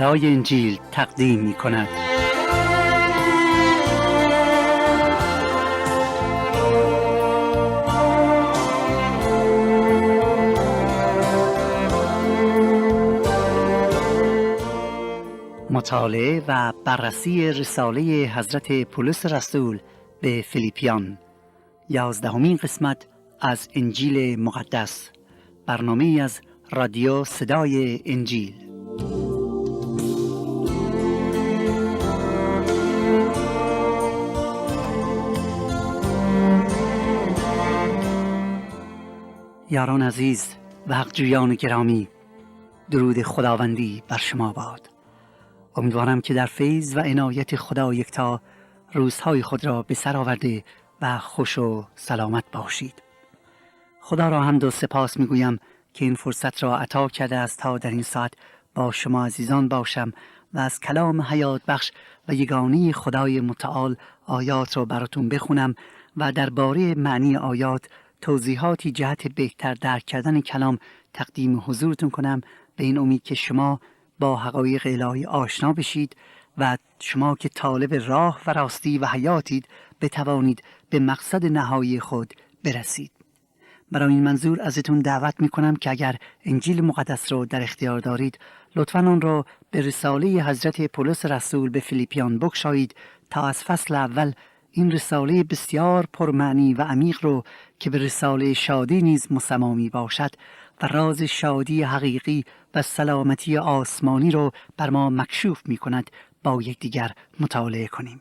صدای انجیل تقدیم می کند. مطالعه و بررسی رساله حضرت پولس رسول به فیلیپیان، 11مین قسمت از انجیل مقدس، برنامه از رادیو صدای انجیل. یاران عزیز و حقجویان گرامی، درود خداوندی بر شما باد. امیدوارم که در فیض و عنایت خدا یکتا روزهای خود را به سر آورده و خوش و سلامت باشید. خدا را حمد و سپاس میگویم که این فرصت را عطا کرده است تا در این ساعت با شما عزیزان باشم و از کلام حیات بخش و یگانه خدای متعال آیات را براتون بخونم و درباره معنی آیات توضیحاتی جهت بهتر درک کردن کلام تقدیم حضورتون کنم، به این امید که شما با حقایق الهی آشنا بشید و شما که طالب راه و راستی و حیاتید بتوانید به مقصد نهایی خود برسید. برای این منظور ازتون دعوت میکنم که اگر انجیل مقدس رو در اختیار دارید، لطفاً آن را به رساله حضرت پولس رسول به فیلیپیان بگشایید تا از فصل اول این رساله بسیار پرمعنی و عمیق رو که به رساله شادی نیز مسمامی باشد و راز شادی حقیقی و سلامتی آسمانی رو بر ما مکشوف می کند با یکدیگر مطالعه کنیم.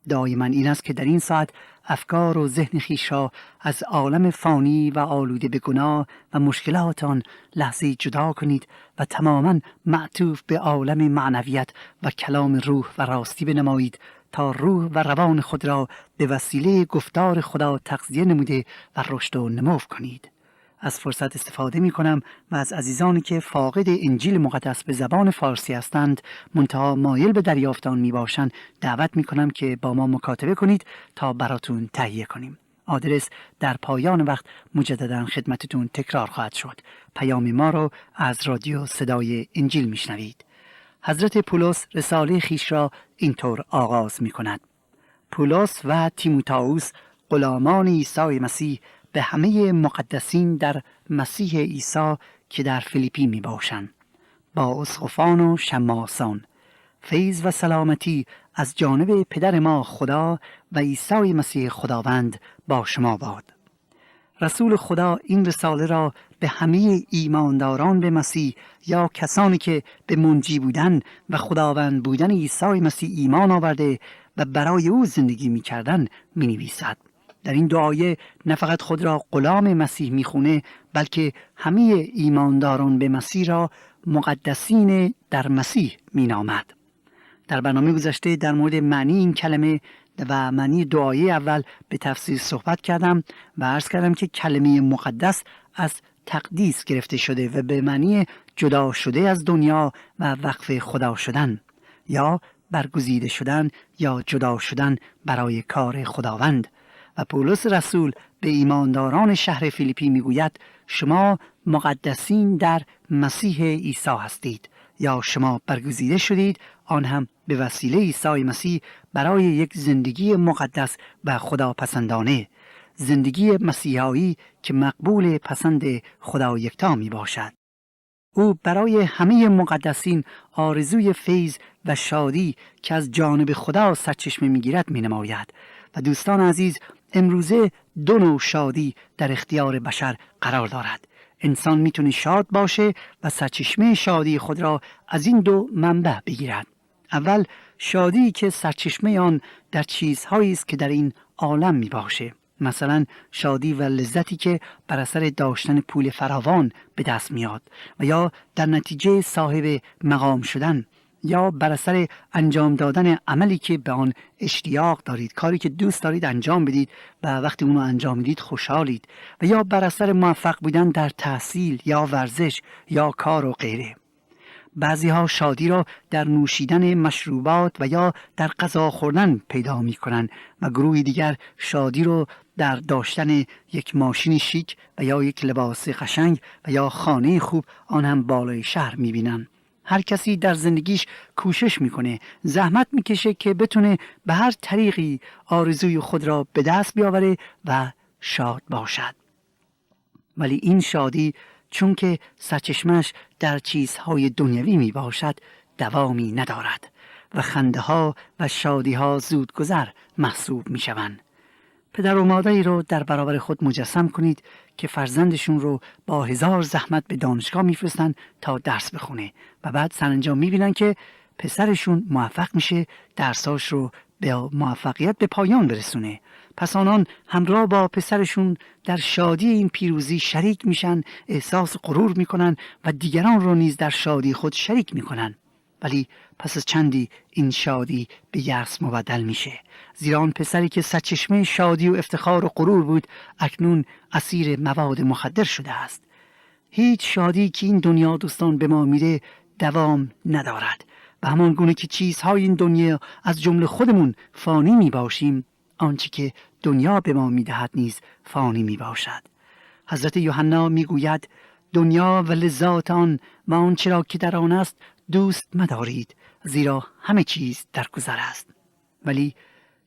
دعای من این است که در این ساعت افکار و ذهن خویش را از عالم فانی و آلوده به گناه و مشکلات آن لحظه جدا کنید و تماما معطوف به عالم معنویت و کلام روح و راستی بنمایید تا روح و روان خود را به وسیله گفتار خدا تغذیه نموده و رشد و نمو کنید. از فرصت استفاده می کنم و از عزیزانی که فاقد انجیل مقدس به زبان فارسی هستند منتها مایل به دریافت آن می باشند دعوت می کنم که با ما مکاتبه کنید تا براتون تهیه کنیم. آدرس در پایان وقت مجددا خدمتتون تکرار خواهد شد. پیام ما رو از رادیو صدای انجیل می شنوید. حضرت پولس رساله خیش را اینطور آغاز می کند: پولس و تیموتائوس، غلامان عیسی مسیح، به همه مقدسین در مسیح عیسی که در فیلیپی می باشند، با اسقفان و شماسان، فیض و سلامتی از جانب پدر ما خدا و عیسی مسیح خداوند با شما باد. رسول خدا این رساله را به همه ایمانداران به مسیح یا کسانی که به منجی بودن و خداوند بودن عیسی مسیح ایمان آورده و برای او زندگی می کردن می نویسد. در این دعایه نه فقط خود را غلام مسیح می خونه، بلکه همه ایمانداران به مسیح را مقدسین در مسیح می نامد. در برنامه گذشته در مورد معنی این کلمه و معنی دعایه اول به تفصیل صحبت کردم و عرض کردم که کلمه مقدس از تقدیس گرفته شده و به معنی جدا شده از دنیا و وقف خدا شدن یا برگزیده شدن یا جدا شدن برای کار خداوند. و پولس رسول به ایمانداران شهر فیلیپی میگوید شما مقدسین در مسیح عیسی هستید یا شما برگزیده شدید، آن هم به وسیله عیسی مسیح برای یک زندگی مقدس و خداپسندانه، زندگی مسیحایی که مقبول پسند خدا یکتا می باشد. او برای همه مقدسین آرزوی فیض و شادی که از جانب خدا سرچشمه می گیرد می نماید. و دوستان عزیز، امروزه دو نوع شادی در اختیار بشر قرار دارد. انسان میتونه شاد باشه و سرچشمه شادی خود را از این دو منبع بگیرد. اول، شادی که سرچشمه آن در چیزهایی است که در این عالم می باشه، مثلا شادی و لذتی که بر اثر داشتن پول فراوان به دست میاد و یا در نتیجه صاحب مقام شدن، یا بر اثر انجام دادن عملی که به آن اشتیاق دارید، کاری که دوست دارید انجام بدید و وقتی اونو انجام میدید خوشحالید، و یا بر اثر موفق بودن در تحصیل یا ورزش یا کار و غیره. بعضی ها شادی را در نوشیدن مشروبات و یا در غذا خوردن پیدا می کنند و گروهی دیگر شادی را در داشتن یک ماشین شیک و یا یک لباس قشنگ و یا خانه خوب، آن هم بالای شهر می بینند. هر کسی در زندگیش کوشش میکنه، زحمت میکشه که بتونه به هر طریقی آرزوی خود را به دست بیاوره و شاد باشد. ولی این شادی چون که سرچشمش در چیزهای دنیوی می باشد دوامی ندارد و خنده ها و شادی ها زودگذر محسوب می شوند. پدر و مادری رو در برابر خود مجسم کنید که فرزندشون رو با 1000 زحمت به دانشگاه میفرستن تا درس بخونه و بعد سرانجام میبینن که پسرشون موفق میشه درساش رو به موفقیت به پایان برسونه. پس آنان همراه با پسرشون در شادی این پیروزی شریک میشن، احساس غرور میکنن و دیگران رو نیز در شادی خود شریک میکنن. ولی پس از چندی این شادی به یأس مبدل میشه، زیرا آن پسری که سرچشمه شادی و افتخار و غرور بود اکنون اسیر مواد مخدر شده است. هیچ شادی که این دنیا دوستان به ما میده دوام ندارد و همان گونه که چیزهای این دنیا از جمله خودمون فانی میباشیم، آنچه که دنیا به ما میدهد نیز فانی میباشد. حضرت یوحنا میگوید دنیا و لذات آن و آنچه را که در آن است دوست مدارید، زیرا همه چیز در گذر است. ولی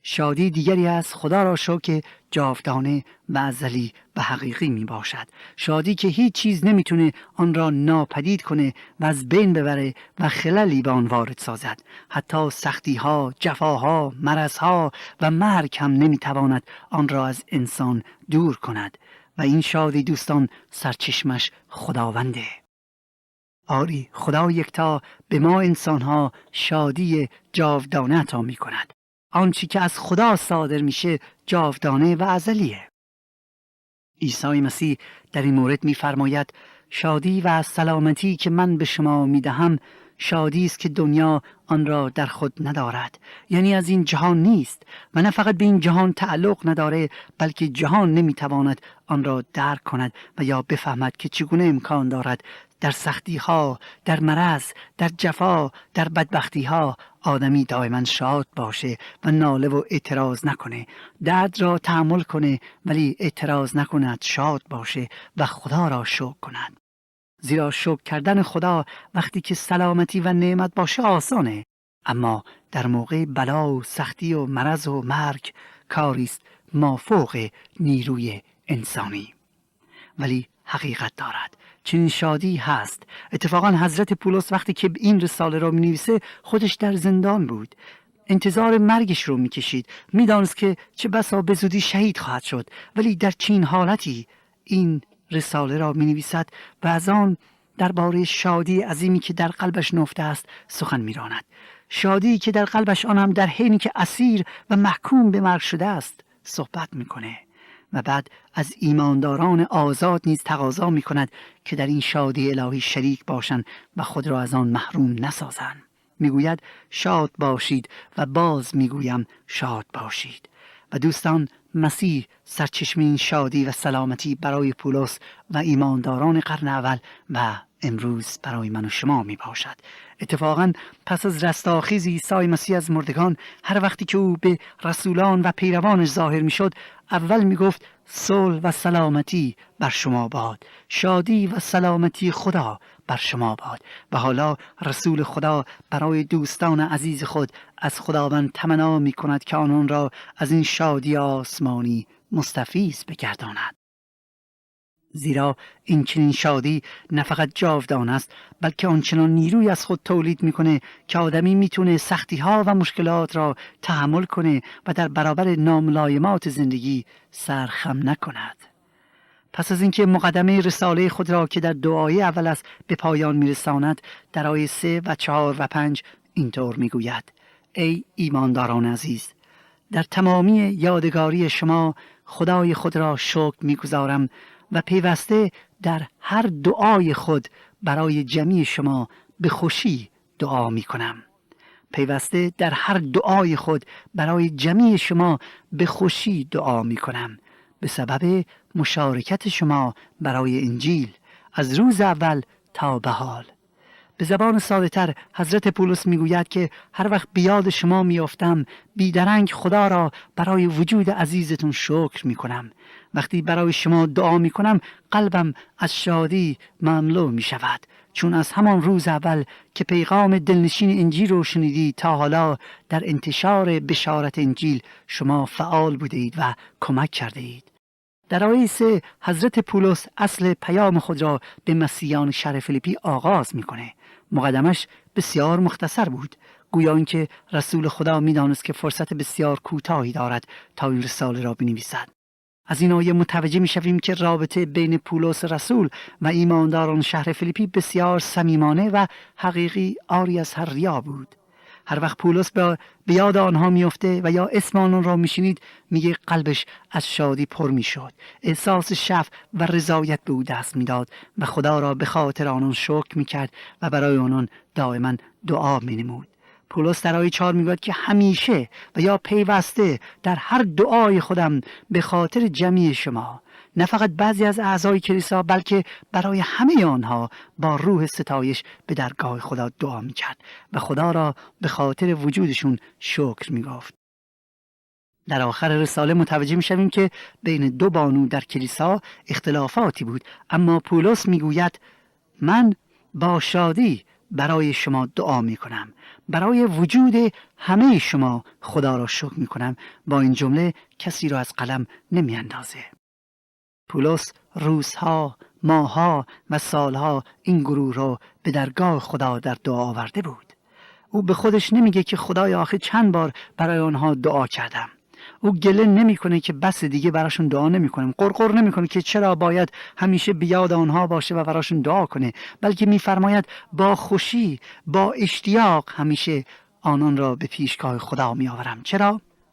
شادی دیگری است، خدا را شکر، که جاودانه و ازلی و حقیقی می باشد. شادی که هیچ چیز نمیتونه آن را ناپدید کنه و از بین ببره و خللی به آن وارد سازد. حتی سختی ها، جفاها، مرض ها و مرگ هم نمیتواند آن را از انسان دور کند و این شادی دوستان سرچشمش خداونده. آری، خدا یکتا به ما انسانها شادی جاودانه عطا می کند. آنچه که از خدا صادر میشه جاودانه و ازلیه. عیسی مسیح در این مورد می‌فرماید شادی و سلامتی که من به شما میدهم شادی است که دنیا آن را در خود ندارد، یعنی از این جهان نیست و نه فقط به این جهان تعلق نداره، بلکه جهان نمیتواند آن را درک کند و یا بفهمد که چگونه امکان دارد در سختی ها، در مرض، در جفا، در بدبختی ها آدمی دائما شاد باشه و ناله و اعتراض نکنه، درد را تحمل کنه ولی اعتراض نکند، شاد باشه و خدا را شکر کند. زیرا شکر کردن خدا وقتی که سلامتی و نعمت باشه آسانه، اما در موقع بلا و سختی و مرض و مرگ کاری است مافوق نیروی انسانی. ولی حقیقت دارد، چنین شادی هست. اتفاقا حضرت پولس وقتی که این رساله را می‌نویسه خودش در زندان بود، انتظار مرگش رو می‌کشید، می‌دانست که چه بسا به زودی شهید خواهد شد، ولی در چنین حالتی این رساله را می‌نویسد و از آن درباره شادی عظیمی که در قلبش نهفته است سخن می‌راند. شادی که در قلبش، آن هم در حینی که اسیر و محکوم به مرگ شده است، صحبت می‌کنه و بعد از ایمانداران آزاد نیز تقاضا می‌کند که در این شادی الهی شریک باشند و خود را از آن محروم نسازند. میگوید شاد باشید و باز میگویم شاد باشید. و دوستان، مسیح سرچشمه این شادی و سلامتی برای پولس و ایمانداران قرن اول و امروز برای من و شما می باشد. اتفاقا پس از رستاخیز عیسی مسیح از مردگان، هر وقتی که او به رسولان و پیروانش ظاهر می شد، اول می گفت صلح و سلامتی بر شما باد، شادی و سلامتی خدا بر شما باد. و حالا رسول خدا برای دوستان عزیز خود از خداوند تمنا می کند که آنان را از این شادی آسمانی مستفیض بگرداند. زیرا این چنین شادی نه فقط جاودانه است، بلکه آنچنان نیروی از خود تولید میکنه که آدمی میتونه سختی ها و مشکلات را تحمل کنه و در برابر ناملایمات زندگی سرخم نکند. پس از اینکه مقدمه رساله خود را که در دعای اول است به پایان میرساند، در آیه 3 و 4 و 5 اینطور میگوید: ای ایمانداران عزیز، در تمامی یادگاری شما خدای خود را شکر میگزارم و پیوسته در هر دعای خود برای جمعی شما به خوشی دعا می کنم. پیوسته در هر دعای خود برای جمعی شما به خوشی دعا می کنم، به سبب مشارکت شما برای انجیل از روز اول تا به حال. به زبان ساده تر حضرت پولس میگوید که هر وقت بیاد شما میافتم بیدرنگ خدا را برای وجود عزیزتون شکر میکنم. وقتی برای شما دعا میکنم قلبم از شادی مملو میشود، چون از همان روز اول که پیغام دلنشین انجیل رو شنیدید تا حالا در انتشار بشارت انجیل شما فعال بودید و کمک کرده اید. در آیه 3 حضرت پولس اصل پیام خود را به مسیحیان شهر فیلیپی آغاز میکنه. مقدمش بسیار مختصر بود، گویا اینکه رسول خدا میدانست که فرصت بسیار کوتاهی دارد تا این رساله را بنویسد. از این آیه متوجه میشویم که رابطه بین پولس رسول و ایمانداران شهر فیلیپی بسیار صمیمانه و حقیقی، عاری از هر ریا بود. هر وقت پولس به یاد آنها میفته و یا اسم آنان را میشنید میگه قلبش از شادی پر میشد، احساس شفق و رضایت به او دست میداد و خدا را به خاطر آنان شکر میکرد و برای آنان دائما دعا مینمود. پولس در آیه 4 میگوید که همیشه و یا پیوسته در هر دعای خودم به خاطر جمعی شما، نه فقط بعضی از اعضای کلیسا بلکه برای همه آنها با روح ستایش به درگاه خدا دعا میکرد و خدا را به خاطر وجودشون شکر میگفت. در آخر رساله متوجه میشویم که بین دو بانو در کلیسا اختلافاتی بود، اما پولس میگوید من با شادی برای شما دعا میکنم، برای وجود همه شما خدا را شکر میکنم. با این جمله کسی را از قلم نمیاندازه. پولس روزها، ماهها و سالها این گروه را به درگاه خدا در دعا آورده بود. او به خودش نمیگه که خدای آخه چند بار برای آنها دعا کردم. او گله نمیکنه که بس دیگه براشون دعا نمیکنم، قرقر نمیکنه که چرا باید همیشه بیاد آنها باشه و براشون دعا کنه، بلکه میفرماید با خوشی، با اشتیاق همیشه آنان را به پیشگاه خدا میآورم.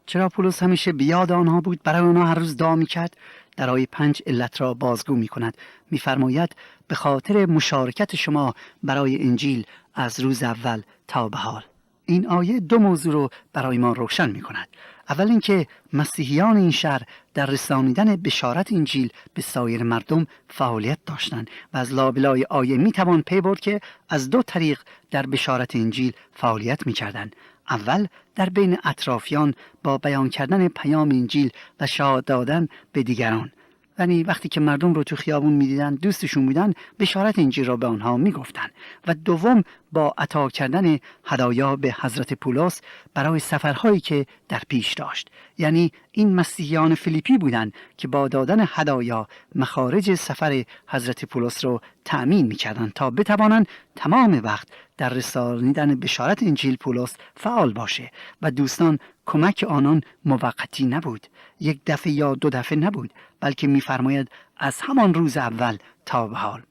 چرا پولس همیشه بیاد آنها بود، برای آنها هر روز دعا میکرد؟ در آیه 5 علت را بازگو میکند. میفرماید به خاطر مشارکت شما برای انجیل از روز اول تا به حال. این آیه دو موضوع رو برای ما روشن میکند. اول اینکه مسیحیان این شهر در رسانیدن بشارت انجیل به سایر مردم فعالیت داشتند و از لابلای آیه میتوان پی برد که از دو طریق در بشارت انجیل فعالیت میکردند. اول در بین اطرافیان با بیان کردن پیام انجیل و شهادت دادن به دیگران، یعنی وقتی که مردم رو تو خیابون میدیدن دوستشون بودن بشارت انجیل را به آنها میگفتن. و دوم با عطا کردن هدایا به حضرت پولس برای سفرهایی که در پیش داشت. یعنی این مسیحیان فیلیپی بودند که با دادن هدایا مخارج سفر حضرت پولس رو تأمین میکردند تا بتوانند تمام وقت در رسانیدن بشارت انجیل پولس فعال باشه و دوستان کمک آنان موقتی نبود، یک دفعه یا دو دفعه نبود، بلکه میفرماید از همان روز اول تا به حال.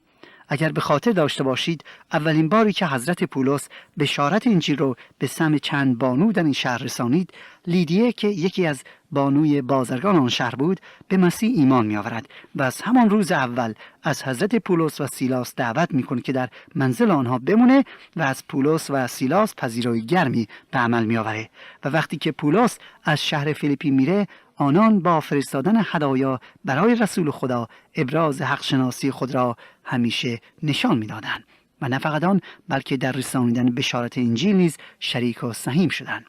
اگر به خاطر داشته باشید اولین باری که حضرت پولس بشارت انجیل رو به سمع چند بانو در این شهر رسانید، لیدیه که یکی از بانوی بازرگان آن شهر بود به مسیح ایمان می آورد و از همان روز اول از حضرت پولس و سیلاس دعوت میکنه که در منزل آنها بمونه و از پولس و سیلاس پذیرایی گرمی به عمل می آوره. و وقتی که پولس از شهر فیلیپی میره، آنان با فرستادن هدایا برای رسول خدا ابراز حق شناسی خود را همیشه نشان میدادند و نه فقط آن بلکه در رسانیدن بشارت انجیل نیز شریک و سهیم شدند.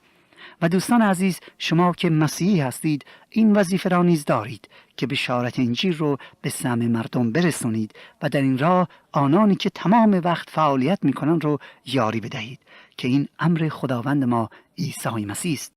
و دوستان عزیز، شما که مسیحی هستید این وظیفه را نیز دارید که بشارت انجیل رو به سمع مردم برسونید و در این راه آنانی که تمام وقت فعالیت میکنند رو یاری بدهید که این امر خداوند ما عیسی مسیح است.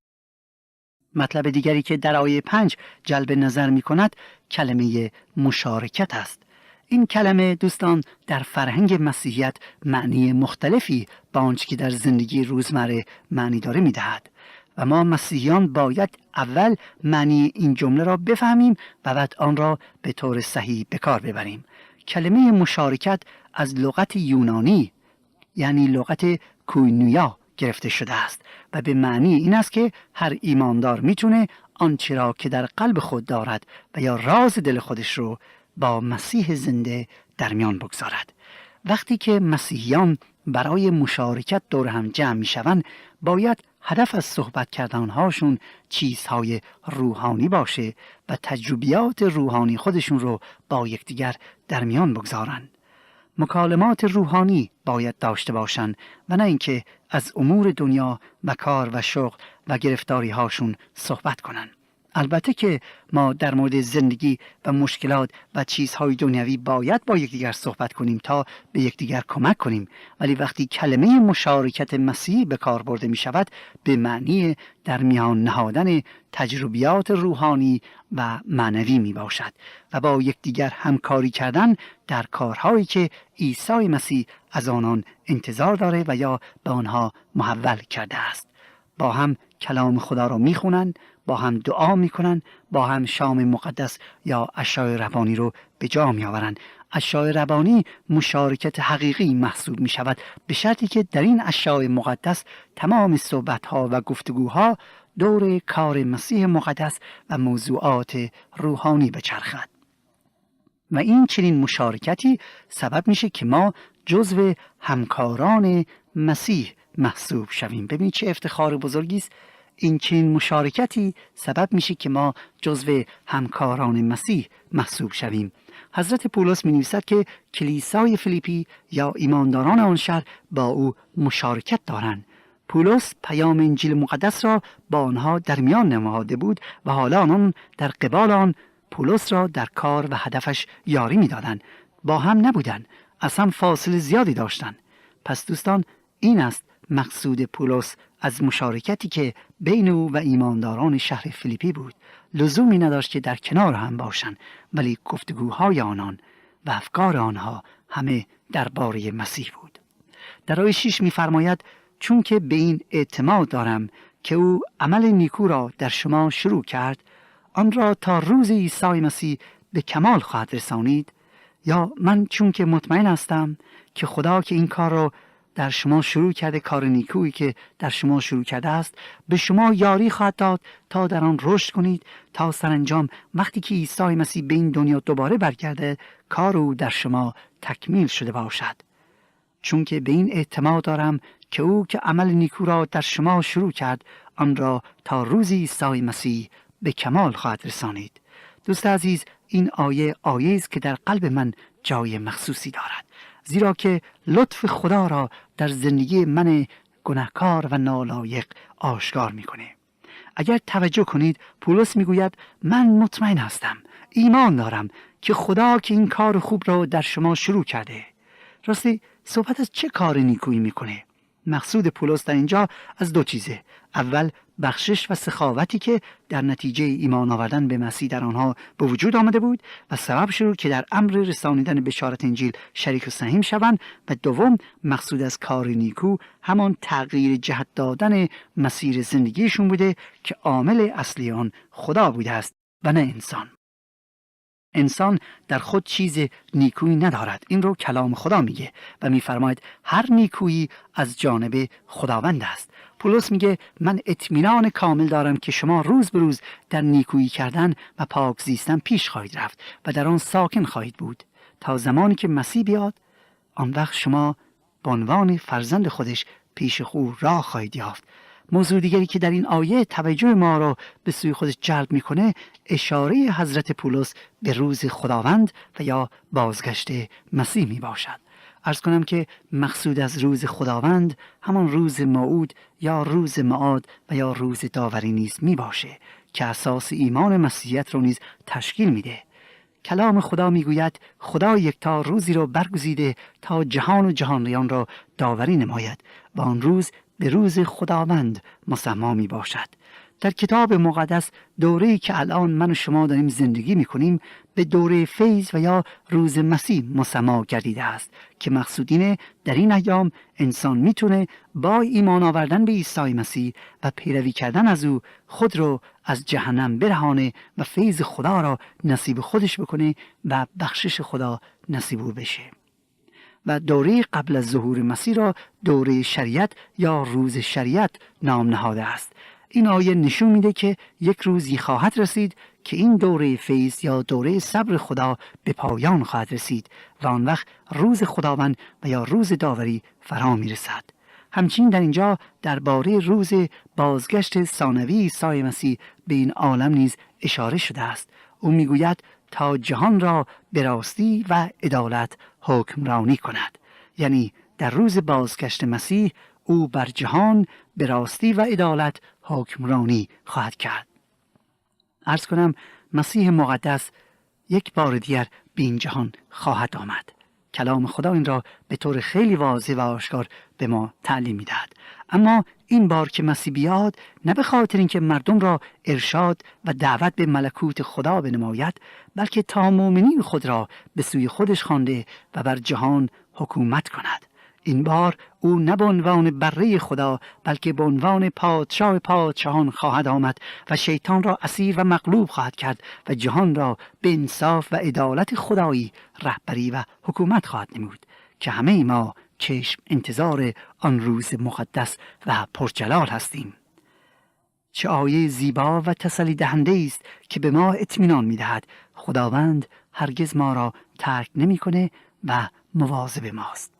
مطلب دیگری که در آیه 5 جلب نظر می کند کلمه مشارکت است. این کلمه دوستان در فرهنگ مسیحیت معنی مختلفی با آنچه که در زندگی روزمره معنی داره می دهد و ما مسیحیان باید اول معنی این جمله را بفهمیم و بعد آن را به طور صحیح به کار ببریم. کلمه مشارکت از لغت یونانی یعنی لغت کوینویا گرفته شده است و به معنی این است که هر ایماندار میتونه آنچه را که در قلب خود دارد و یا راز دل خودش رو با مسیح زنده در میان بگذارد. وقتی که مسیحیان برای مشارکت دور هم جمع میشوند، باید هدف از صحبت کردنهاشون چیزهای روحانی باشه و تجربیات روحانی خودشون رو با یکدیگر در میان بگذارند. مکالمات روحانی باید داشته باشند و نه اینکه از امور دنیا و کار و شغل و گرفتاری هاشون صحبت کنند. البته که ما در مورد زندگی و مشکلات و چیزهای دنیوی باید با یکدیگر صحبت کنیم تا به یکدیگر کمک کنیم، ولی وقتی کلمه مشارکت مسیحی به کار برده می شود به معنی در میان نهادن تجربیات روحانی و معنوی می باشد و با یکدیگر همکاری کردن در کارهایی که عیسی مسیح از آنان انتظار داره و یا به آنها محول کرده است. با هم کلام خدا را میخونن، با هم دعا میکنن، با هم شام مقدس یا عشای ربانی رو به جا میآورند. عشای ربانی مشارکت حقیقی محسوب می شود به شرطی که در این عشای مقدس تمام صحبت‌ها و گفتگوها دور کار مسیح مقدس و موضوعات روحانی بچرخد. و این چنین مشارکتی سبب میشه که ما جزو همکاران مسیح محسوب شویم. ببینید چه افتخار بزرگی است. این چنین مشارکتی سبب میشه که ما جزو همکاران مسیح محسوب شویم. حضرت پولس می نویسد که کلیسای فیلیپی یا ایمانداران آن شهر با او مشارکت دارند. پولس پیام انجیل مقدس را با آنها در میان نهاده بود و حالا آنان در قبال آن پولس را در کار و هدفش یاری می دادند. با هم نبودند، اصلا فاصله زیادی داشتند. پس دوستان، این است مقصود پولس از مشارکتی که بین او و ایمانداران شهر فیلیپی بود. لزومی نداشت که در کنار هم باشند، ولی گفتگوهای آنان و افکار آنها همه درباره مسیح بود. در آیه 6 می‌فرماید چون که به این اعتماد دارم که او عمل نیکو را در شما شروع کرد، آن را تا روز عیسی مسیح به کمال خواهد رسانید. یا من چون که مطمئن هستم که خدا که این کار را در شما شروع کرده، کار نیکویی که در شما شروع کرده است، به شما یاری خواهد داد تا در آن رشد کنید، تا سرانجام وقتی که عیسی مسیح به این دنیا دوباره برگرده کار او در شما تکمیل شده باشد. چون که به این اعتماد دارم که او که عمل نیکو را در شما شروع کرد، آن را تا روز عیسی مسیح به کمال خواهد رسانید. دوست عزیز، این آیه است که در قلب من جای مخصوصی دارد، زیرا که لطف خدا را در زندگی من گناهکار و نالایق آشکار میکنه. اگر توجه کنید، پولس میگوید من مطمئن هستم، ایمان دارم که خدا که این کار خوب را در شما شروع کرده. راستی صحبت از چه کار نیکویی میکنه؟ مقصود پولس در اینجا از دو چیزه. اول بخشش و سخاوتی که در نتیجه ایمان آوردن به مسیح در آنها به وجود آمده بود و سبب شد که در امر رسانیدن بشارت انجیل شریک و سهیم شوند. و دوم مقصود از کار نیکو همان تغییر جهت دادن مسیر زندگیشون بوده که عامل اصلی آن خدا بوده است و نه انسان. انسان در خود چیز نیکویی ندارد. این رو کلام خدا میگه و میفرماید هر نیکویی از جانب خداوند است. پولس میگه من اطمینان کامل دارم که شما روز به روز در نیکویی کردن و پاک زیستن پیش خواهید رفت و در آن ساکن خواهید بود تا زمانی که مسیح بیاد. آن وقت شما به عنوان فرزند خودش پیش او راه خواهید یافت. موضوع دیگری که در این آیه توجه ما را به سوی خودش جلب میکنه، اشاره حضرت پولس به روز خداوند و یا بازگشت مسیح می باشد. عرض کنم که مقصود از روز خداوند همان روز موعود یا روز معاد و یا روز داوری نیز می باشه که اساس ایمان مسیحیت رو نیز تشکیل میده. کلام خدا میگوید خدا یکتا روزی را برگزیده تا جهان و جهانیان را داوری نماید و آن روز به روز خداوند مسمی می باشد. در کتاب مقدس دوره‌ای که الان من و شما داریم زندگی می‌کنیم به دوره فیض و یا روز مسیح مسمی گردیده است که مقصود اینه در این ایام انسان میتونه با ایمان آوردن به عیسی مسیح و پیروی کردن از او خود رو از جهنم برهانه و فیض خدا را نصیب خودش بکنه و بخشش خدا نصیب او بشه. و دوره قبل از ظهور مسیح را دوره شریعت یا روز شریعت نام نهاده است. این آیه نشون میده که یک روزی خواهد رسید که این دوره فیض یا دوره صبر خدا به پایان خواهد رسید و آن وقت روز خداوند و یا روز داوری فرا میرسد. همچنین در اینجا درباره روز بازگشت ثانوی عیسی مسیح به این عالم نیز اشاره شده است. او میگوید تا جهان را به راستی و عدالت حکمرانی کند. یعنی در روز بازگشت مسیح او بر جهان به راستی و عدالت حکمرانی خواهد کرد. عرض کنم مسیح مقدس یک بار دیگر به این جهان خواهد آمد. کلام خدا این را به طور خیلی واضح و آشکار به ما تعلیم می‌دهد. اما این بار که مسیح بیاد، نه به خاطر اینکه مردم را ارشاد و دعوت به ملکوت خدا بنماید، بلکه تا مؤمنین خود را به سوی خودش خوانده و بر جهان حکومت کند. این بار او نه به عنوان بره خدا بلکه به عنوان پادشاه پادشاهان خواهد آمد و شیطان را اسیر و مغلوب خواهد کرد و جهان را به انصاف و عدالت خدایی رهبری و حکومت خواهد نمود که همه ما چشم انتظار آن روز مقدس و پرجلال هستیم. چه آیه زیبا و تسلی دهنده است که به ما اطمینان می‌دهد خداوند هرگز ما را ترک نمی‌کنه و مواظب ماست.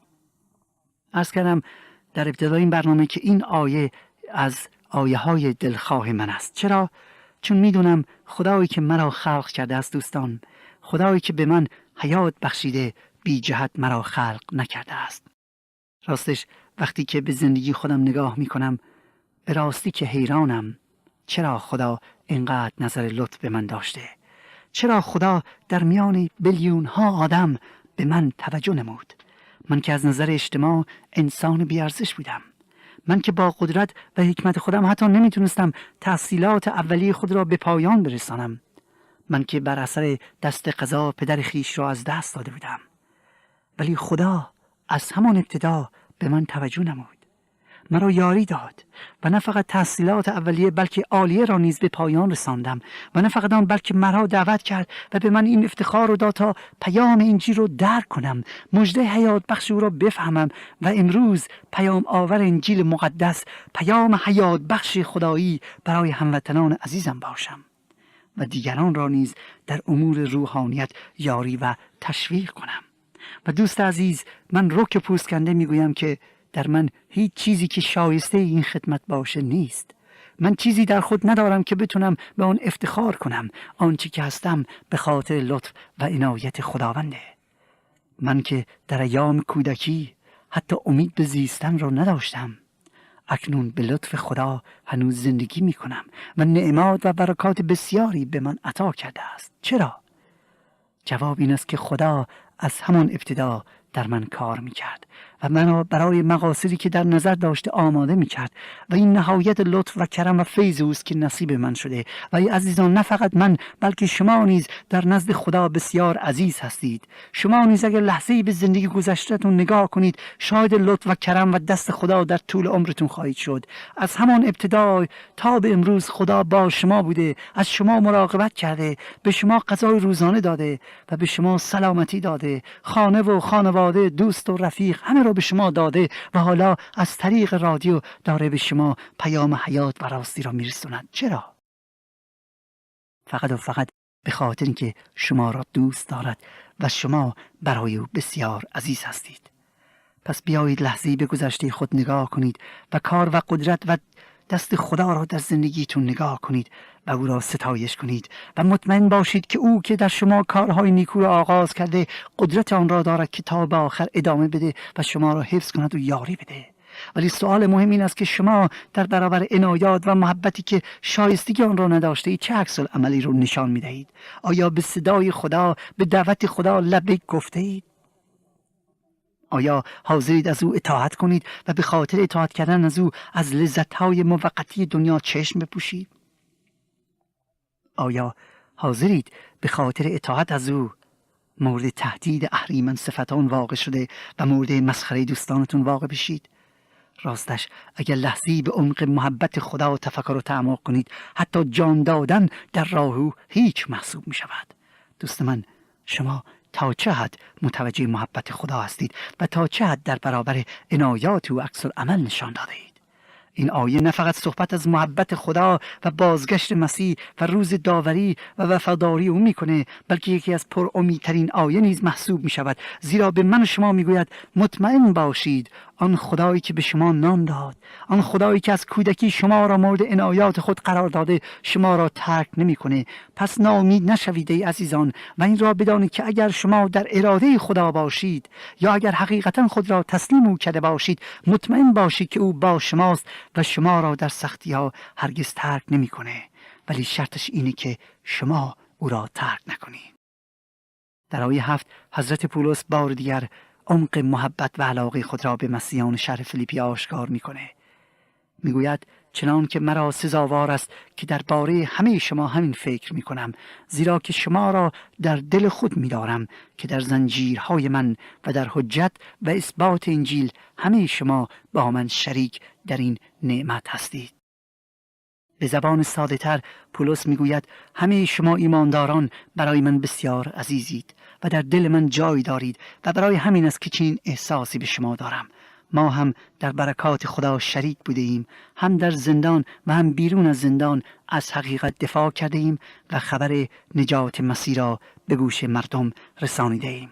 عرض کردم در ابتدای این برنامه که این آیه از آیه های دلخواه من است. چرا؟ چون میدونم خدایی که مرا خلق کرده است دوستان، خدایی که به من حیات بخشیده بی جهت مرا خلق نکرده است. راستش وقتی که به زندگی خودم نگاه میکنم به راستی که حیرانم چرا خدا اینقدر نظر لطف به من داشته؟ چرا خدا در میان بیلیون ها آدم به من توجه نمود؟ من که از نظر اجتماع انسان بیارزش بودم، من که با قدرت و حکمت خودم حتی نمیتونستم تحصیلات اولیه خود را به پایان برسانم، من که بر اثر دست قضا پدر خیش را از دست داده بودم، ولی خدا از همان ابتدا به من توجه نمود، مرا یاری داد و نه فقط تحصیلات اولیه بلکه عالیه را نیز به پایان رساندم و نه فقط آن بلکه مرا دعوت کرد و به من این افتخار رو داد تا پیام انجیل رو درک کنم، مژده حیات بخش او را بفهمم و امروز پیام آور انجیل مقدس، پیام حیات بخش خدایی برای هموطنان عزیزم باشم و دیگران را نیز در امور روحانیت یاری و تشویق کنم. و دوست عزیز، من رک پوست کنده میگویم که در من هیچ چیزی که شایسته این خدمت باشه نیست. من چیزی در خود ندارم که بتونم به آن افتخار کنم. آنچه که هستم به خاطر لطف و عنایت خداونده. من که در ایام کودکی حتی امید به زیستن را نداشتم، اکنون به لطف خدا هنوز زندگی می کنم و نعمات و برکات بسیاری به من عطا کرده است. چرا؟ جواب این است که خدا از همان ابتدا در من کار میکرد و منو برای مقاصدی که در نظر داشته آماده میکرد و این نهایت لطف و کرم و فیض اوست که نصیب من شده. و ای عزیزان، نه فقط من بلکه شما نیز در نزد خدا بسیار عزیز هستید. شما نیز اگر لحظه‌ای به زندگی گذشته‌تون نگاه کنید شاهد لطف و کرم و دست خدا در طول عمرتون خواهید شد. از همان ابتدا تا به امروز خدا با شما بوده، از شما مراقبت کرده، به شما غذای روزانه داده و به شما سلامتی داده، خانه و خانواده، دوست و رفیق همه را به شما داده و حالا از طریق رادیو داره به شما پیام حیات و راستی را میرسوند. چرا؟ فقط و فقط به خاطر اینکه شما را دوست دارد و شما برای او بسیار عزیز هستید. پس بیایید لحظه‌ای به گذشته خود نگاه کنید و کار و قدرت و دست خدا را در زندگیتون نگاه کنید و او را ستایش کنید و مطمئن باشید که او که در شما کارهای نیکو را آغاز کرده قدرت آن را دارد که تا به آخر ادامه بده و شما را حفظ کند و یاری بده. ولی سوال مهم این است که شما در برابر عنایات و محبتی که شایستگی آن را نداشته اید چه عکس العملی رو نشان می‌دهید؟ آیا به صدای خدا، به دعوت خدا لبیک گفته اید؟ آیا حاضرید از او اطاعت کنید و به خاطر اطاعت کردن از او از لذت‌های موقتی دنیا چشم بپوشید؟ آیا حاضرید به خاطر اطاعت از او مورد تهدید اهریمن صفتان واقع شده و مورد مسخره دوستانتون واقع بشید؟ راستش اگر لحظه‌ای به عمق محبت خدا و تفکر و تعمق کنید، حتی جان دادن در راه او هیچ محسوب می شود. دوست من، شما تا چه حد متوجه محبت خدا هستید و تا چه حد در برابر عنایات او عکس العمل نشان داده اید؟ این آیه نه فقط صحبت از محبت خدا و بازگشت مسیح و روز داوری و وفاداری او میکنه، بلکه یکی از پرامیدترین آیه نیز محسوب می شود، زیرا به من و شما میگوید مطمئن باشید آن خدایی که به شما نام داد، آن خدایی که از کودکی شما را مورد عنایات خود قرار داده شما را ترک نمی‌کنه. پس ناامید نشوید ای عزیزان و این را بدانید که اگر شما در اراده خدا باشید یا اگر حقیقتا خود را تسلیم او کرده باشید، مطمئن باشید که او با شماست و شما را در سختی‌ها هرگز ترک نمی‌کنه. ولی شرطش اینه که شما او را ترک نکنید. در آیه 7 حضرت پولس بار دیگر عمق محبت و علاقه خود را به مسیحیان شهر فیلیپی آشکار میکنه. میگوید چنان که مرا سزاوار است که درباره همه شما همین فکر میکنم، زیرا که شما را در دل خود میدارم که در زنجیرهای من و در حجت و اثبات انجیل همه شما با من شریک در این نعمت هستید. به زبان ساده تر پولس میگوید همه شما ایمانداران برای من بسیار عزیزید و در دل من جای دارید و برای همین است که چنین احساسی به شما دارم. ما هم در برکات خدا شریک بوده ایم، هم در زندان و هم بیرون از زندان از حقیقت دفاع کرده ایم و خبر نجات مسیح را به گوش مردم رسانیده ایم.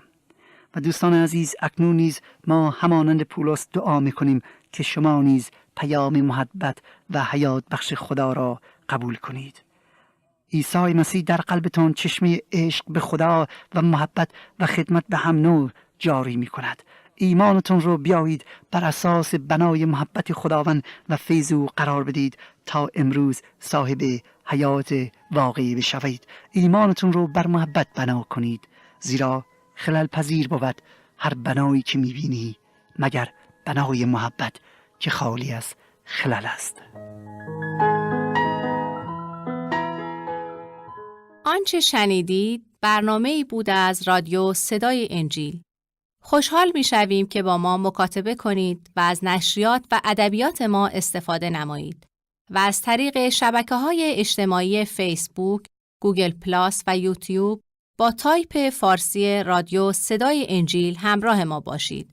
و دوستان عزیز، اکنون نیز ما همانند پولس دعا میکنیم که شما نیز پیام محبت و حیات بخش خدا را قبول کنید. عیسی مسیح در قلبتان چشمه عشق به خدا و محبت و خدمت به هم نور جاری می کند. ایمانتون رو بیایید بر اساس بنای محبت خداوند و فیض او قرار بدید تا امروز صاحب حیات واقعی بشوید. ایمانتون رو بر محبت بنا کنید، زیرا خلل پذیر بود هر بنایی که می بینی مگر بنای محبت که خالی از خلل است. آنچه شنیدید برنامه‌ای بود از رادیو صدای انجیل. خوشحال می‌شویم که با ما مکاتبه کنید و از نشریات و ادبیات ما استفاده نمایید و از طریق شبکه‌های اجتماعی فیسبوک، گوگل پلاس و یوتیوب با تایپ فارسی رادیو صدای انجیل همراه ما باشید.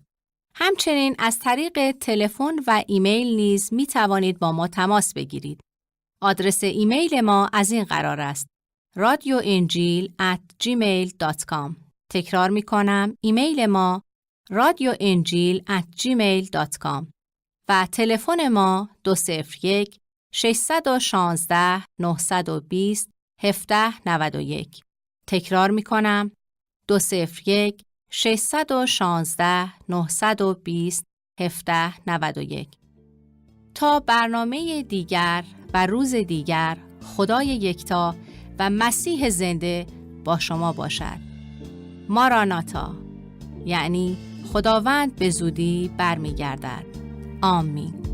همچنین از طریق تلفن و ایمیل نیز می توانید با ما تماس بگیرید. آدرس ایمیل ما از این قرار است: radioenjil@gmail.com. تکرار می کنم، ایمیل ما radioenjil@gmail.com و تلفن ما 201 616 920 1791. تکرار می کنم، 201 616 920 1791. تا برنامه دیگر و روز دیگر، خدای یکتا و مسیح زنده با شما باشد. ماراناتا، یعنی خداوند به زودی برمیگردد. آمین.